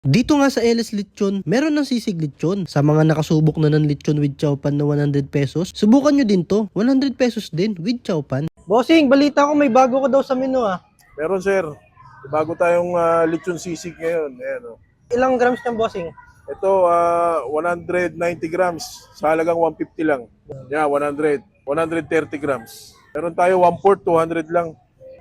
Dito nga sa LS Lechon, meron ng sisig lechon. Sa mga nakasubok na ng lechon with chowpan na 100 pesos, subukan nyo din to. 100 pesos din with chowpan. Bossing, balita ko may bago ka daw sa menu ah. Meron sir, bago tayong lechon sisig ngayon. Ayan, oh. Ilang grams ng bossing? Ito, 190 grams sa halagang 150 lang. Yeah, 100. 130 grams. Meron tayo 1/4, 200 lang.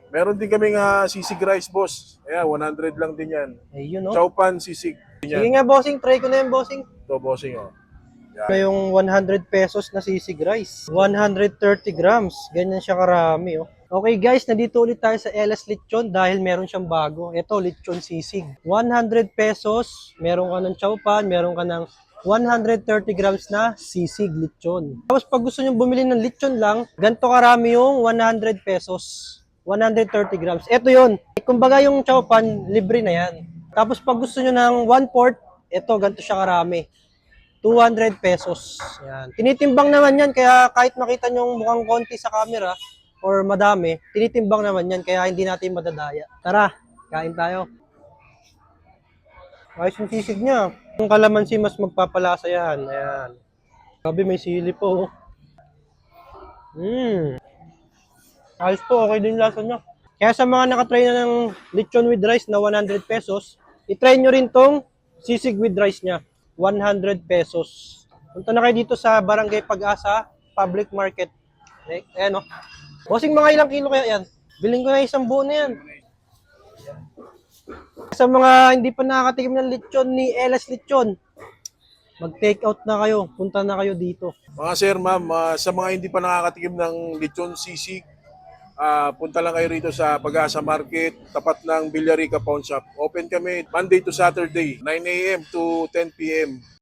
Meron din kaming sisig rice, boss. Ayan, 100 lang din yan. Ayun oh. Chowpan sisig. Sige nga bossing, try ko na yung bossing. Ito, bossing, oh. Na yung 100 pesos na sisig rice. 130 grams. Ganyan siya karami oh. Okay guys, nandito ulit tayo sa LS Lechon dahil meron siyang bago. Ito, lechon sisig. 100 pesos, meron ka ng chowpan, meron ka ng 130 grams na sisig lechon. Tapos pag gusto nyo bumili ng lechon lang, ganito karami yung 100 pesos. 130 grams. Ito yun. Kumbaga yung chowpan, libre na yan. Tapos pag gusto nyo ng 1/4, ito, ganito siya karami. 200 pesos. Yan. Tinitimbang naman yan, kaya kahit makita nyo mukhang konti sa camera or madami, tinitimbang naman yan, kaya hindi natin madadaya. Tara, kain tayo. Ayos yung sisig niya. Yung kalamansi mas magpapalasa yan. Ayan. Sabi may sili po. Ayos to, okay din yung lasa niya. Kaya sa mga nakatry na ng lechon with rice na 100 pesos, itry nyo rin tong sisig with rice niya. 100 pesos. Punta na kayo dito sa Barangay Pag-asa, Public Market. Okay, ayan o. Bossing, mga ilang kilo kaya yan? Biling ko na isang buo na yan. Sa mga hindi pa nakakatikim ng lechon ni LS Lechon, mag-take out na kayo. Punta na kayo dito. Mga sir, ma'am, sa mga hindi pa nakakatikim ng lechon sisig, punta lang kayo rito sa Pag-asa Market, tapat ng Villarica Pawn Shop. Open kami Monday to Saturday, 9 a.m. to 10 p.m.